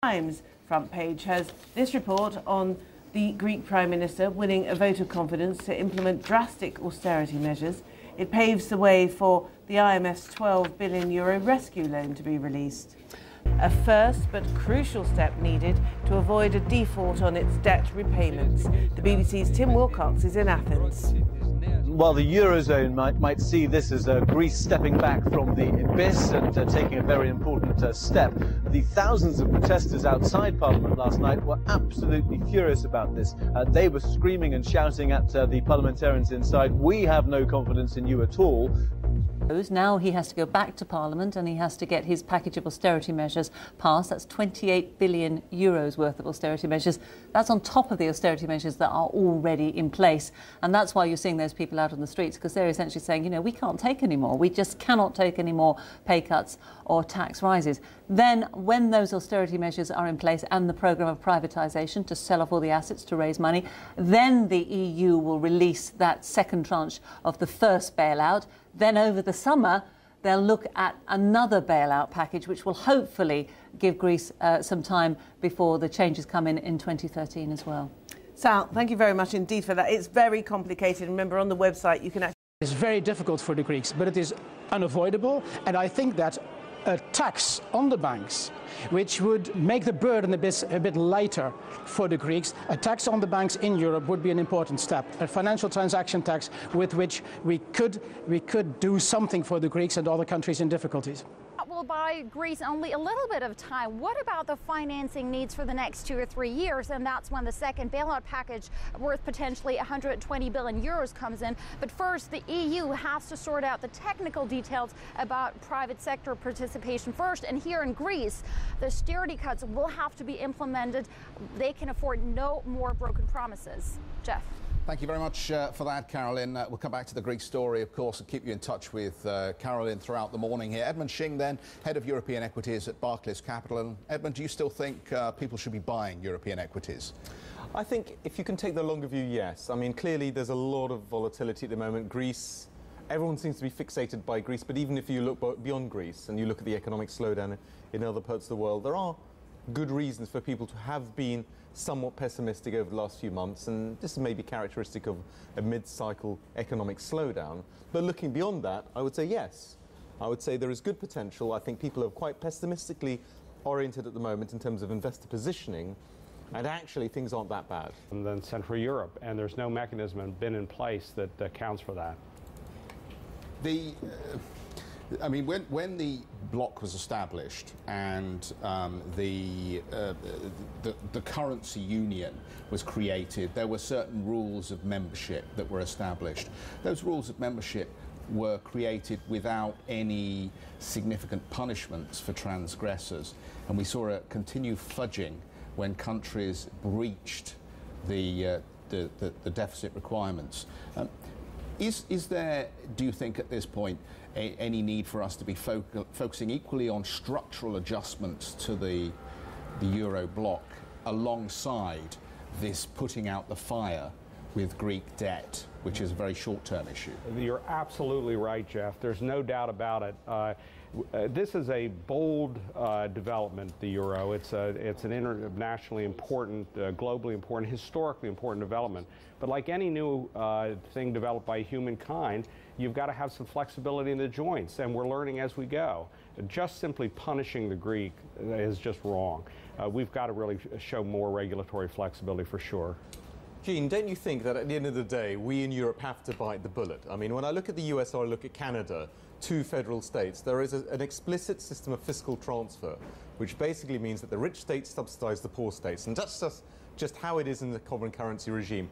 Times front page has this report on the Greek Prime Minister winning a vote of confidence to implement drastic austerity measures. It paves the way for the IMF's €12 billion rescue loan to be released. A first but crucial step needed to avoid a default on its debt repayments. The BBC's Tim Wilcox is in Athens. While the Eurozone might see this as Greece stepping back from the abyss and taking a very important step, the thousands of protesters outside Parliament last night were absolutely furious about this. They were screaming and shouting at the parliamentarians inside, "We have no confidence in you at all." Now he has to go back to Parliament and he has to get his package of austerity measures passed. That's €28 billion worth of austerity measures. That's on top of the austerity measures that are already in place. And that's why you're seeing those people out on the streets, because they're essentially saying, you know, we can't take any more. We just cannot take any more pay cuts or tax rises. Then when those austerity measures are in place and the programme of privatisation to sell off all the assets to raise money, then the EU will release that second tranche of the first bailout. Then over the summer, they'll look at another bailout package, which will hopefully give Greece some time before the changes come in 2013 as well. Sal, thank you very much indeed for that. It's very complicated. Remember, on the website, you can actually... It's very difficult for the Greeks, but it is unavoidable. And I think that a tax on the banks, which would make the burden a bit lighter for the Greeks. A tax on the banks in Europe would be an important step. A financial transaction tax with which we could do something for the Greeks and other countries in difficulties. Will buy Greece only a little bit of time. What about the financing needs for the next 2 or 3 years? And that's when the second bailout package worth potentially €120 billion comes in. But first, the EU has to sort out the technical details about private sector participation first. And here in Greece, the austerity cuts will have to be implemented. They can afford no more broken promises. Jeff. Thank you very much for that, Carolyn. We'll come back to the Greek story, of course, and keep you in touch with Carolyn throughout the morning here. Edmund Shing, then, Head of European Equities at Barclays Capital. And Edmund, do you still think people should be buying European equities? I think if you can take the longer view, yes. I mean, clearly there's a lot of volatility at the moment. Greece, everyone seems to be fixated by Greece, but even if you look beyond Greece and you look at the economic slowdown in other parts of the world, there are good reasons for people to have been somewhat pessimistic over the last few months, and this is maybe characteristic of a mid-cycle economic slowdown. But looking beyond that, I would say yes. I would say there is good potential. I think people are quite pessimistically oriented at the moment in terms of investor positioning, and actually things aren't that bad. And then Central Europe, and there's no mechanism been in place that accounts for that. I mean, when the bloc was established and the currency union was created, there were certain rules of membership that were established. Those rules of membership were created without any significant punishments for transgressors, and we saw a continued fudging when countries breached the deficit requirements. Is there, do you think at this point, any need for us to be focusing equally on structural adjustments to the Euro bloc alongside this putting out the fire with Greek debt, which is a very short-term issue? You're absolutely right, Jeff. There's no doubt about it. This is a bold development, the euro. It's an internationally important, globally important, historically important development. But like any new thing developed by humankind, you've got to have some flexibility in the joints, and we're learning as we go. Just simply punishing the Greek is just wrong. We've got to really show more regulatory flexibility for sure. Gene, don't you think that at the end of the day, we in Europe have to bite the bullet? I mean, when I look at the US or I look at Canada, 2 federal states, there is an explicit system of fiscal transfer, which basically means that the rich states subsidize the poor states. And that's just how it is in the common currency regime.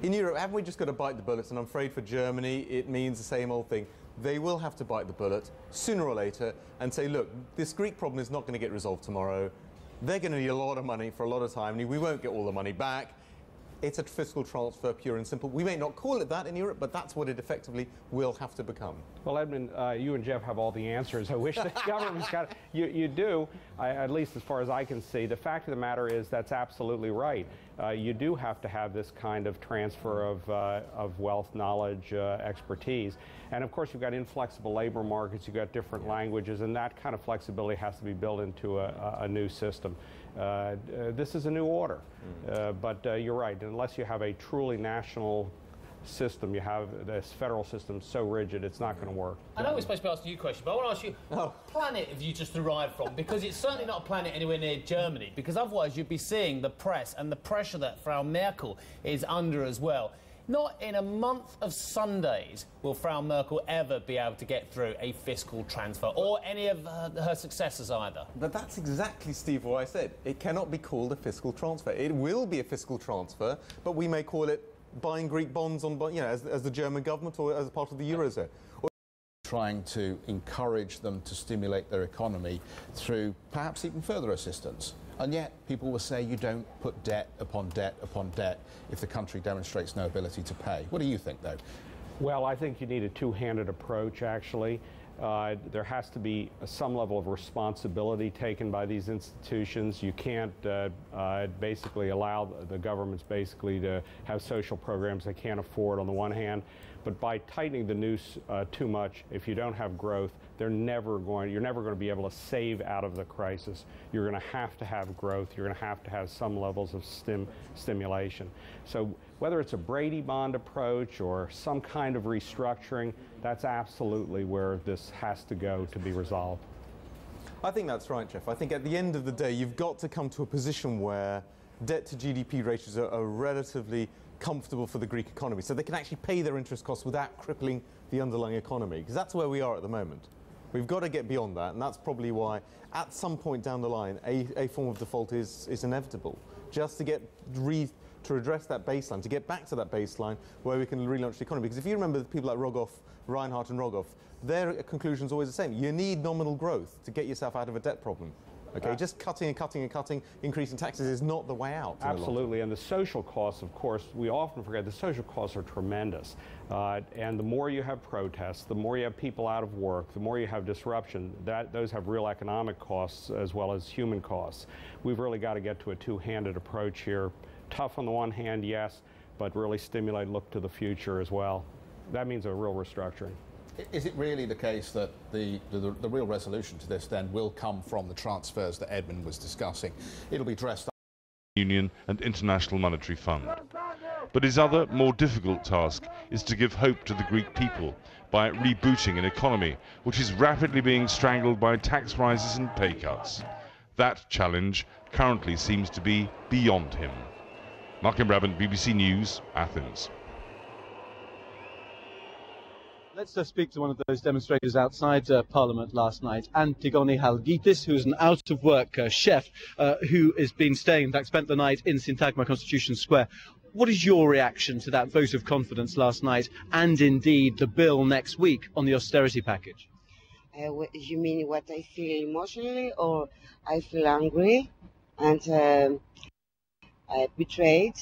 In Europe, haven't we just got to bite the bullets? And I'm afraid for Germany, it means the same old thing. They will have to bite the bullet sooner or later and say, look, this Greek problem is not going to get resolved tomorrow. They're going to need a lot of money for a lot of time, and we won't get all the money back. It's a fiscal transfer, pure and simple. We may not call it that in Europe, but that's what it effectively will have to become. Well, Edmund, you and Jeff have all the answers. I wish the government's got it. You do, at least as far as I can see. The fact of the matter is that's absolutely right. You do have to have this kind of transfer of wealth, knowledge, expertise. And of course, you've got inflexible labor markets, you've got different languages, and that kind of flexibility has to be built into a new system. This is a new order. But you're right, unless you have a truly national system, you have this federal system so rigid, it's not going to work. I know we're supposed to be asking you a question, but I want to ask you, what planet have you just arrived from? Because it's certainly not a planet anywhere near Germany, because otherwise you'd be seeing the press and the pressure that Frau Merkel is under as well. Not in a month of Sundays will Frau Merkel ever be able to get through a fiscal transfer, or any of her successors either. But that's exactly, Steve, what I said. It cannot be called a fiscal transfer. It will be a fiscal transfer, but we may call it buying Greek bonds on, you know, as the German government or as part of the Eurozone. Trying to encourage them to stimulate their economy through perhaps even further assistance. And yet people will say you don't put debt upon debt upon debt if the country demonstrates no ability to pay. What do you think, though? Well, I think you need a two-handed approach, actually. There has to be some level of responsibility taken by these institutions. You can't basically allow the governments basically to have social programs they can't afford on the one hand, but by tightening the noose too much, if you don't have growth, you're never going to be able to save out of the crisis. You're going to have growth. You're going to have some levels of stimulation. So whether it's a Brady bond approach or some kind of restructuring, that's absolutely where this has to go to be resolved. I think that's right, Jeff. I think at the end of the day, you've got to come to a position where debt to GDP ratios are relatively comfortable for the Greek economy, so they can actually pay their interest costs without crippling the underlying economy, because that's where we are at the moment. We've got to get beyond that, and that's probably why at some point down the line a form of default is inevitable, just to get to address that baseline, to get back to that baseline where we can relaunch the economy. Because if you remember the people like Rogoff, Reinhardt and Rogoff, their conclusion is always the same. You need nominal growth to get yourself out of a debt problem. Okay, just cutting and cutting and cutting, increasing taxes is not the way out. Absolutely, and the social costs, of course, we often forget the social costs are tremendous. And the more you have protests, the more you have people out of work, the more you have disruption, those have real economic costs as well as human costs. We've really got to get to a two-handed approach here. Tough on the one hand, yes, but really stimulate, look to the future as well. That means a real restructuring. Is it really the case that the real resolution to this then will come from the transfers that Edmund was discussing? It'll be dressed up. Union and International Monetary Fund. But his other, more difficult task is to give hope to the Greek people by rebooting an economy which is rapidly being strangled by tax rises and pay cuts. That challenge currently seems to be beyond him. Martin Brabant, BBC News, Athens. Let's speak to one of those demonstrators outside Parliament last night, Antigone Halgitis, who's an out-of-work chef who has been staying, in fact, spent the night in Syntagma Constitution Square. What is your reaction to that vote of confidence last night and, indeed, the bill next week on the austerity package? You mean what I feel emotionally, or I feel angry and betrayed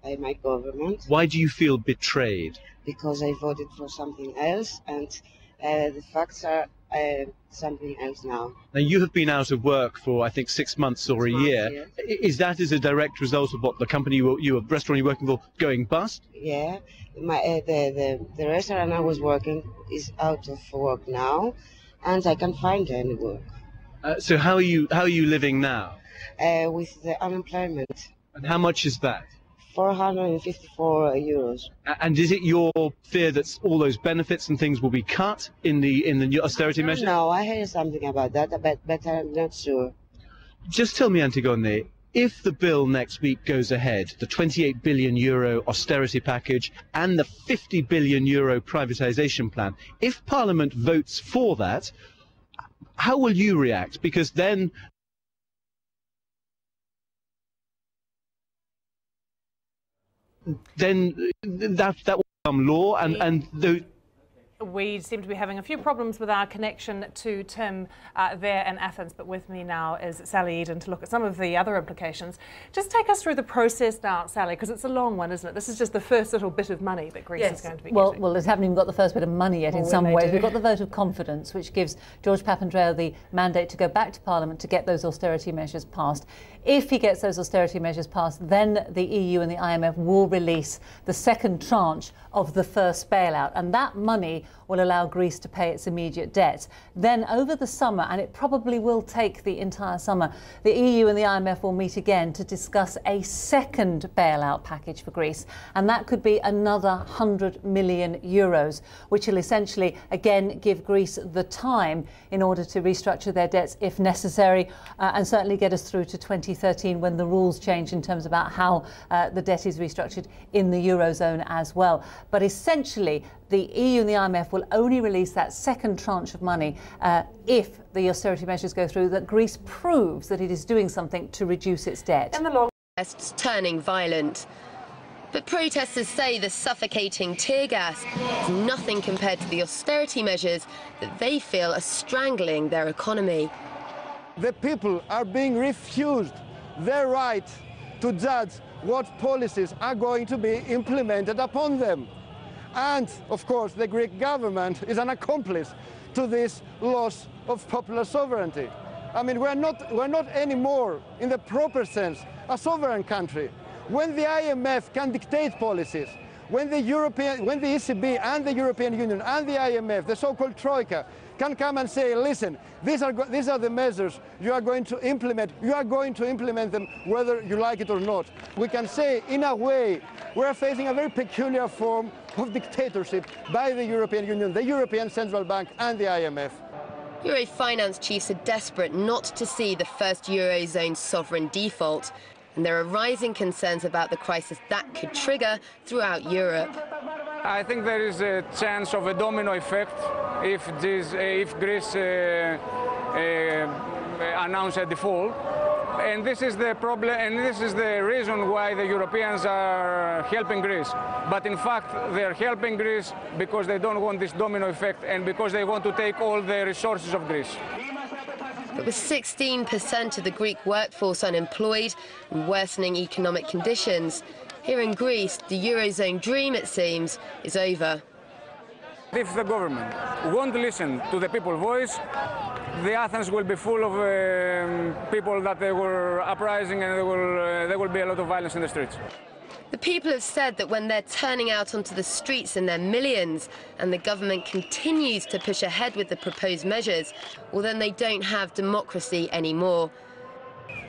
by my government? Why do you feel betrayed? Because I voted for something else, and the facts are something else now. Now, you have been out of work for, I think, 6 months or a year. Yes. Is that as a direct result of what the company, restaurant you're working for, going bust? Yeah, the restaurant I was working is out of work now, and I can't find any work. So how are you living now? With the unemployment. And how much is that? 454 euros. And is it your fear that all those benefits and things will be cut in the new austerity measures? No, I heard something about that, but I'm not sure. Just tell me, Antigone, if the bill next week goes ahead, the 28 billion euro austerity package and the 50 billion euro privatization plan, if Parliament votes for that, how will you react? Because then that will become law, and the We seem to be having a few problems with our connection to Tim there in Athens, but with me now is Sally Eden to look at some of the other implications. Just take us through the process now, Sally, because it's a long one, isn't it? This is just the first little bit of money that Greece is going to be getting. Well, it haven't even got the first bit of money yet in some ways. We've got the vote of confidence, which gives George Papandreou the mandate to go back to Parliament to get those austerity measures passed. If he gets those austerity measures passed, then the EU and the IMF will release the second tranche of the first bailout, and that money will allow Greece to pay its immediate debt. Then over the summer, and it probably will take the entire summer, the EU and the IMF will meet again to discuss a second bailout package for Greece, and that could be another 100 million euros, which will essentially again give Greece the time in order to restructure their debts if necessary, and certainly get us through to 2013 when the rules change in terms about how the debt is restructured in the Eurozone as well. But essentially, the EU and the IMF will only release that second tranche of money if the austerity measures go through, that Greece proves that it is doing something to reduce its debt. And the protests turning violent. But protesters say the suffocating tear gas is nothing compared to the austerity measures that they feel are strangling their economy. The people are being refused their right to judge what policies are going to be implemented upon them. And, of course, the Greek government is an accomplice to this loss of popular sovereignty. I mean, we're not anymore, in the proper sense, a sovereign country. When the IMF can dictate policies, when the ECB and the European Union and the IMF, the so-called Troika, can come and say, listen, these are the measures you are going to implement. You are going to implement them whether you like it or not. We can say, in a way, we are facing a very peculiar form of dictatorship by the European Union, the European Central Bank and the IMF. Euro finance chiefs are desperate not to see the first Eurozone sovereign default, and there are rising concerns about the crisis that could trigger throughout Europe. I think there is a chance of a domino effect if Greece announces a default. And this is the problem, and this is the reason why the Europeans are helping Greece. But in fact, they are helping Greece because they don't want this domino effect and because they want to take all the resources of Greece. But with 16% of the Greek workforce unemployed and worsening economic conditions, here in Greece, the Eurozone dream, it seems, is over. If the government won't listen to the people's voice, the Athens will be full of people that they were uprising, and there will be a lot of violence in the streets. The people have said that when they're turning out onto the streets in their millions and the government continues to push ahead with the proposed measures, well, then they don't have democracy anymore.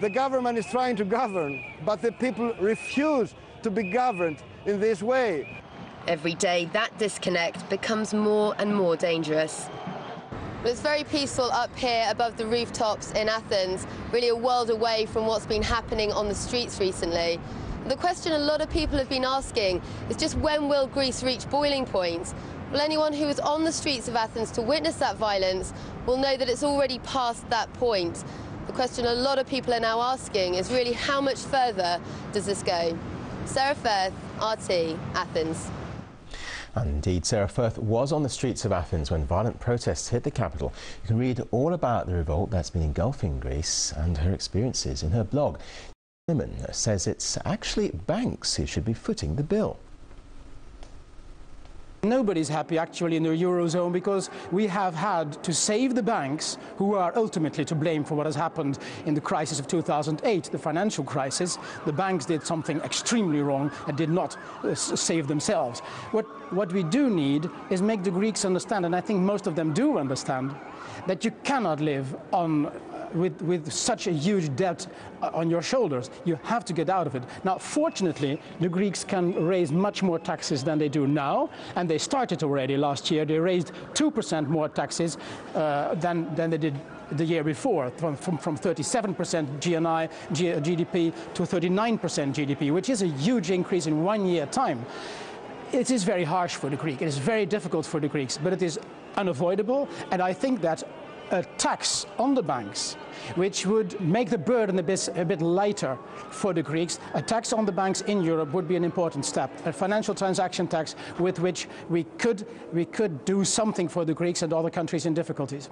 The government is trying to govern, but the people refuse to be governed in this way. Every day, that disconnect becomes more and more dangerous. But it's very peaceful up here above the rooftops in Athens, really a world away from what's been happening on the streets recently. The question a lot of people have been asking is just when will Greece reach boiling point? Well, anyone who was on the streets of Athens to witness that violence will know that it's already past that point. The question a lot of people are now asking is really how much further does this go? Sarah Firth, RT, Athens. Indeed, Sarah Firth was on the streets of Athens when violent protests hit the capital. You can read all about the revolt that's been engulfing Greece and her experiences in her blog. Women says it's actually banks who should be footing the bill. Nobody's happy actually in the Eurozone because we have had to save the banks, who are ultimately to blame for what has happened in the crisis of 2008, the financial crisis. The banks did something extremely wrong and did not save themselves. What we do need is make the Greeks understand, and I think most of them do understand, that you cannot live on with such a huge debt on your shoulders. You have to get out of it. Now, fortunately, the Greeks can raise much more taxes than they do now, and they started already last year. They raised 2% more taxes than they did the year before, from 37% GDP to 39% GDP, which is a huge increase in 1 year time. It is very harsh for the Greeks. It is very difficult for the Greeks, but it is unavoidable, and I think that a tax on the banks, which would make the burden a bit lighter for the Greeks, a tax on the banks in Europe would be an important step, a financial transaction tax with which we could do something for the Greeks and other countries in difficulties.